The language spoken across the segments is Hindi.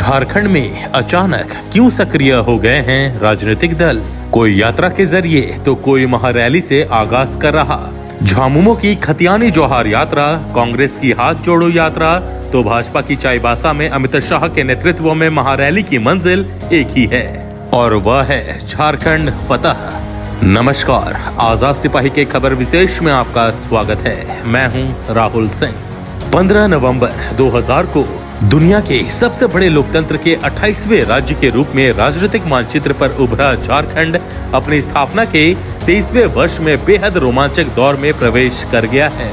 झारखंड में अचानक क्यों सक्रिय हो गए हैं राजनीतिक दल? कोई यात्रा के जरिए तो कोई महारैली से आगाज कर रहा। झामुमो की खतियानी जोहार यात्रा, कांग्रेस की हाथ जोड़ो यात्रा तो भाजपा की चाईबासा में अमित शाह के नेतृत्व में महारैली की मंजिल एक ही है और वह है झारखंड फतह। नमस्कार, आजाद सिपाही के खबर विशेष में आपका स्वागत है। मैं हूं राहुल सिंह। 15 नवंबर 2000 को दुनिया के सबसे बड़े लोकतंत्र के 28वें राज्य के रूप में राजनीतिक मानचित्र पर उभरा झारखंड अपनी स्थापना के 23वें वर्ष में बेहद रोमांचक दौर में प्रवेश कर गया है।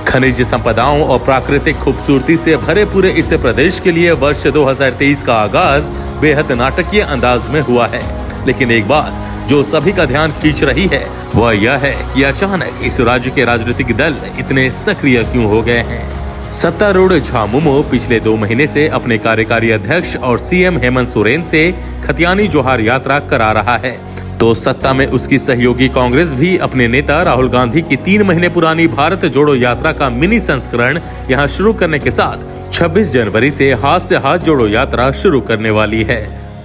खनिज संपदाओं और प्राकृतिक खूबसूरती से भरे पूरे इस प्रदेश के लिए वर्ष 2023 का आगाज बेहद नाटकीय अंदाज में हुआ है। लेकिन एक बात जो सभी का ध्यान खींच रही है वह यह है कि अचानक इस राज्य के राजनीतिक दल इतने सक्रिय क्यों हो गए हैं। सत्तारूढ़ झामुमो पिछले 2 महीने से अपने कार्यकारी अध्यक्ष और सीएम हेमंत सोरेन से खतियानी जोहार यात्रा करा रहा है, तो सत्ता में उसकी सहयोगी कांग्रेस भी अपने नेता राहुल गांधी की 3 महीने पुरानी भारत जोड़ो यात्रा का मिनी संस्करण यहां शुरू करने के साथ 26 जनवरी से हाथ जोड़ो यात्रा शुरू करने वाली है।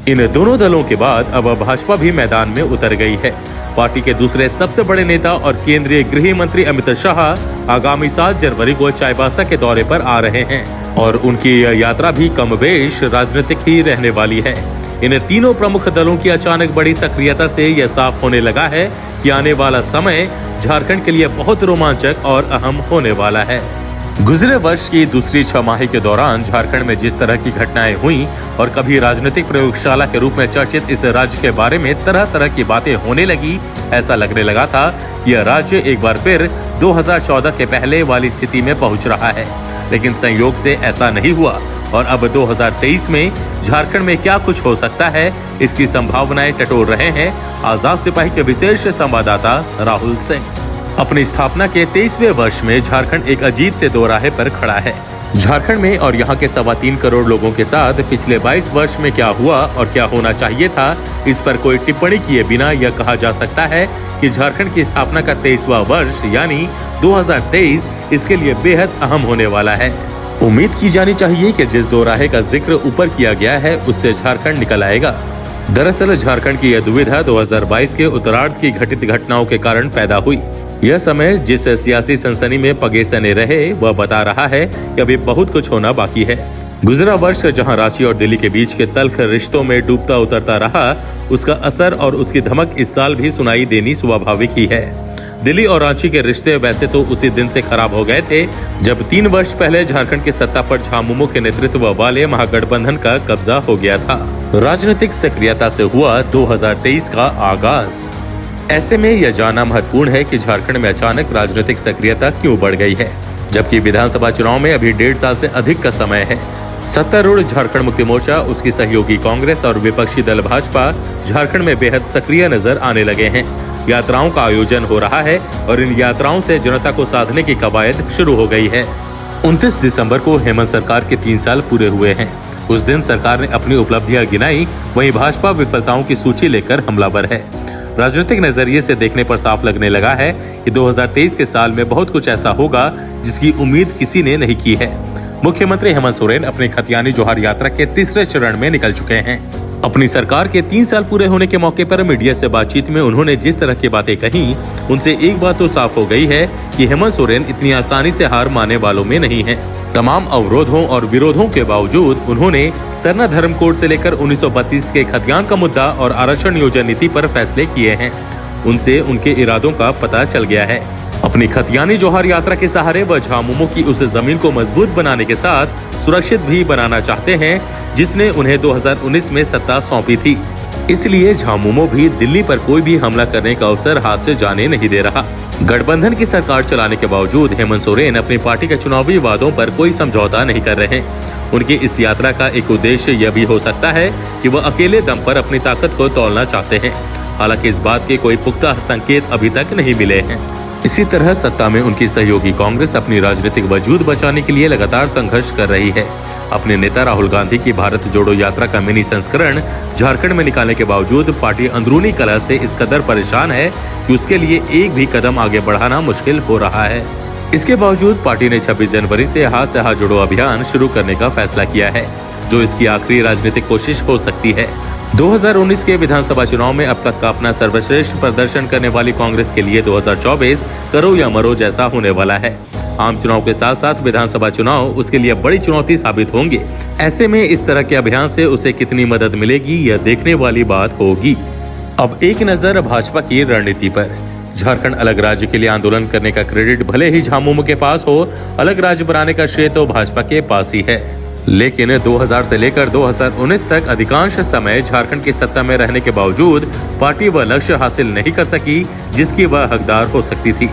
इन दोनों दलों के बाद अब भाजपा भी मैदान में उतर गई है। पार्टी के दूसरे सबसे बड़े नेता और केंद्रीय गृह मंत्री अमित शाह आगामी 7 जनवरी को चाईबासा के दौरे पर आ रहे हैं और उनकी यह यात्रा भी कमोबेश राजनीतिक ही रहने वाली है। इन तीनों प्रमुख दलों की अचानक बड़ी सक्रियता से यह साफ होने लगा है कि आने वाला समय झारखंड के लिए बहुत रोमांचक और अहम होने वाला है। गुजरे वर्ष की दूसरी छमाही के दौरान झारखंड में जिस तरह की घटनाएं हुई और कभी राजनीतिक प्रयोगशाला के रूप में चर्चित इस राज्य के बारे में तरह तरह की बातें होने लगी, ऐसा लगने लगा था यह राज्य एक बार फिर 2014 के पहले वाली स्थिति में पहुंच रहा है। लेकिन संयोग से ऐसा नहीं हुआ और अब 2023 में झारखंड में क्या कुछ हो सकता है, इसकी संभावनाएं टटोल रहे हैं आजाद सिपाही के विशेष संवाददाता राहुल सिंह। अपनी स्थापना के 23वें वर्ष में झारखंड एक अजीब से दोराहे पर खड़ा है। झारखंड में और यहाँ के 3.25 करोड़ लोगों के साथ पिछले 22 वर्ष में क्या हुआ और क्या होना चाहिए था, इस पर कोई टिप्पणी किए बिना यह कहा जा सकता है कि झारखंड की स्थापना का 23वां वर्ष यानी 2023 इसके लिए बेहद अहम होने वाला है। उम्मीद की जानी चाहिए कि जिस दोराहे का जिक्र ऊपर किया गया है उससे झारखंड निकल आएगा। दरअसल झारखंड की यह दुविधा 2022 के उत्तरार्ध की घटित घटनाओं के कारण पैदा हुई। यह समय जिस सियासी सनसनी में पगे सने रहे वह बता रहा है कि अभी बहुत कुछ होना बाकी है। गुजरा वर्ष जहां रांची और दिल्ली के बीच के तल्ख रिश्तों में डूबता उतरता रहा, उसका असर और उसकी धमक इस साल भी सुनाई देनी स्वाभाविक ही है। दिल्ली और रांची के रिश्ते वैसे तो उसी दिन से खराब हो गए थे जब 3 वर्ष पहले झारखंड के सत्ता पर झामुमो के नेतृत्व वाले महागठबंधन का कब्जा हो गया था। राजनीतिक सक्रियता से हुआ 2023 का आगाज। ऐसे में यह जानना महत्वपूर्ण है कि झारखंड में अचानक राजनीतिक सक्रियता क्यों बढ़ गई है, जबकि विधानसभा चुनाव में अभी 1.5 साल से अधिक का समय है। सत्तारूढ़ झारखंड मुक्ति मोर्चा, उसकी सहयोगी कांग्रेस और विपक्षी दल भाजपा झारखंड में बेहद सक्रिय नजर आने लगे हैं। यात्राओं का आयोजन हो रहा है और इन यात्राओं से जनता को साधने की कवायद शुरू हो गई है। 29 दिसंबर को हेमंत सरकार के 3 साल पूरे हुए हैं। उस दिन सरकार ने अपनी उपलब्धियां गिनाई, वहीं भाजपा विफलताओं की सूची लेकर हमलावर है। राजनीतिक नजरिए से देखने पर साफ लगने लगा है कि 2023 के साल में बहुत कुछ ऐसा होगा जिसकी उम्मीद किसी ने नहीं की है। मुख्यमंत्री हेमंत सोरेन अपनी खतियानी जोहार यात्रा के 3रे चरण में निकल चुके हैं। अपनी सरकार के 3 साल पूरे होने के मौके पर मीडिया से बातचीत में उन्होंने जिस तरह की बातें कही, उनसे एक बात तो साफ हो गई है कि हेमंत सोरेन इतनी आसानी से हार मानने वालों में नहीं है। तमाम अवरोधों और विरोधों के बावजूद उन्होंने सरना धर्म कोड से लेकर 1932 के खतियान का मुद्दा और आरक्षण नियोजन नीति पर फैसले किए हैं। उनसे उनके इरादों का पता चल गया है। अपनी खतियानी जोहार यात्रा के सहारे वह झामुमो की उस जमीन को मजबूत बनाने के साथ सुरक्षित भी बनाना चाहते हैं जिसने उन्हें 2019 में सत्ता सौंपी थी। इसलिए झामुमो भी दिल्ली पर कोई भी हमला करने का अवसर हाथ से जाने नहीं दे रहा। गठबंधन की सरकार चलाने के बावजूद हेमंत सोरेन अपनी पार्टी के चुनावी वादों पर कोई समझौता नहीं कर रहे। उनकी इस यात्रा का एक उद्देश्य यह भी हो सकता है कि वह अकेले दम पर अपनी ताकत को तौलना चाहते हैं। हालांकि इस बात के कोई पुख्ता संकेत अभी तक नहीं मिले हैं। इसी तरह सत्ता में उनकी सहयोगी कांग्रेस अपनी राजनीतिक वजूद बचाने के लिए लगातार संघर्ष कर रही है। अपने नेता राहुल गांधी की भारत जोड़ो यात्रा का मिनी संस्करण झारखंड में निकालने के बावजूद पार्टी अंदरूनी कलह से इस कदर परेशान है कि उसके लिए एक भी कदम आगे बढ़ाना मुश्किल हो रहा है। इसके बावजूद पार्टी ने 26 जनवरी से हाथ जोड़ो अभियान शुरू करने का फैसला किया है। जो इसकी आखिरी राजनीतिक कोशिश हो सकती है। 2019 के विधानसभा चुनाव में अब तक का अपना सर्वश्रेष्ठ प्रदर्शन करने वाली कांग्रेस के लिए 2024 करो या मरो जैसा होने वाला है। आम चुनाव के साथ साथ विधानसभा चुनाव उसके लिए बड़ी चुनौती साबित होंगे। ऐसे में इस तरह के अभियान से उसे कितनी मदद मिलेगी यह देखने वाली बात होगी। अब एक नजर भाजपा की रणनीति पर। झारखंड अलग राज्य के लिए आंदोलन करने का क्रेडिट भले ही झामुमो के पास हो, अलग राज्य बनाने का श्रेय तो भाजपा के पास ही है। लेकिन 2000 से लेकर 2019 तक अधिकांश समय झारखंड की सत्ता में रहने के बावजूद पार्टी वह लक्ष्य हासिल नहीं कर सकी जिसकी वह हकदार हो सकती थी।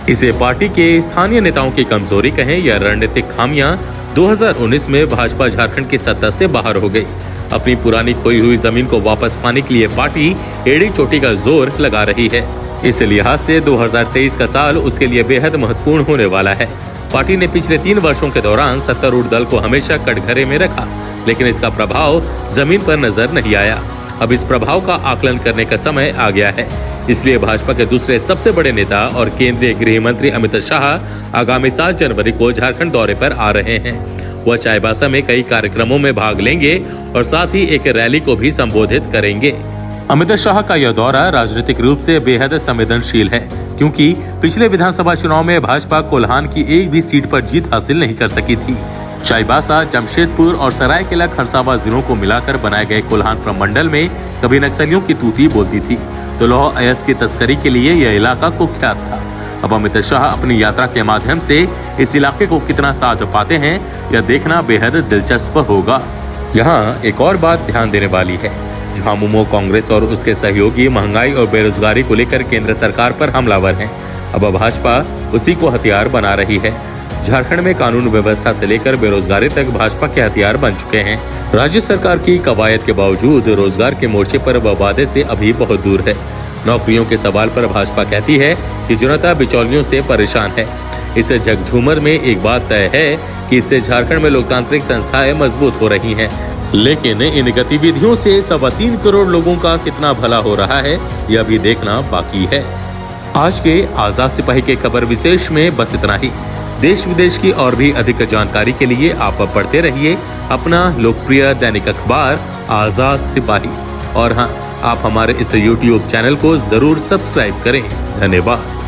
इसे पार्टी के स्थानीय नेताओं की कमजोरी कहें या रणनीतिक खामियां। 2019 में भाजपा झारखंड की सत्ता से बाहर हो गई। अपनी पुरानी खोई हुई जमीन को वापस पाने के लिए पार्टी एड़ी चोटी का जोर लगा रही है। इस लिहाज से 2023 का साल उसके लिए बेहद महत्वपूर्ण होने वाला है। पार्टी ने पिछले 3 वर्षों के दौरान सत्तारूढ़ दल को हमेशा कटघरे में रखा, लेकिन इसका प्रभाव जमीन पर नजर नहीं आया। अब इस प्रभाव का आकलन करने का समय आ गया है। इसलिए भाजपा के दूसरे सबसे बड़े नेता और केंद्रीय गृह मंत्री अमित शाह आगामी 7 जनवरी को झारखंड दौरे पर आ रहे हैं। वह चाईबासा में कई कार्यक्रमों में भाग लेंगे और साथ ही एक रैली को भी संबोधित करेंगे। अमित शाह का यह दौरा राजनीतिक रूप से बेहद संवेदनशील है, क्योंकि पिछले विधानसभा चुनाव में भाजपा कोल्हान की एक भी सीट पर जीत हासिल नहीं कर सकी थी। चाईबासा, जमशेदपुर और सरायकेला खरसावां जिलों को मिलाकर बनाए गए कोल्हान प्रमंडल में कभी नक्सलियों की तूती बोलती थी, तो लौह अयस्क की तस्करी के लिए यह इलाका कुख्यात था। अब अमित शाह अपनी यात्रा के माध्यम से इस इलाके को कितना साध पाते हैं यह देखना बेहद दिलचस्प होगा। यहाँ एक और बात ध्यान देने वाली है। झामुमो कांग्रेस और उसके सहयोगी महंगाई और बेरोजगारी को लेकर केंद्र सरकार पर हमलावर हैं। अब भाजपा उसी को हथियार बना रही है। झारखंड में कानून व्यवस्था से लेकर बेरोजगारी तक भाजपा के हथियार बन चुके हैं। राज्य सरकार की कवायद के बावजूद रोजगार के मोर्चे पर वह वादे से अभी बहुत दूर है। नौकरियों के सवाल पर भाजपा कहती है कि जनता बिचौलियों से परेशान है। इस झकझूमर में एक बात तय है कि इससे झारखंड में लोकतांत्रिक संस्थाएं मजबूत हो रही हैं। लेकिन इन गतिविधियों से 3.25 करोड़ लोगों का कितना भला हो रहा है यह भी देखना बाकी है। आज के आजाद सिपाही के खबर विशेष में बस इतना ही। देश विदेश की और भी अधिक जानकारी के लिए आप पढ़ते रहिए अपना लोकप्रिय दैनिक अखबार आजाद सिपाही। और हाँ, आप हमारे इस YouTube चैनल को जरूर सब्सक्राइब करें। धन्यवाद।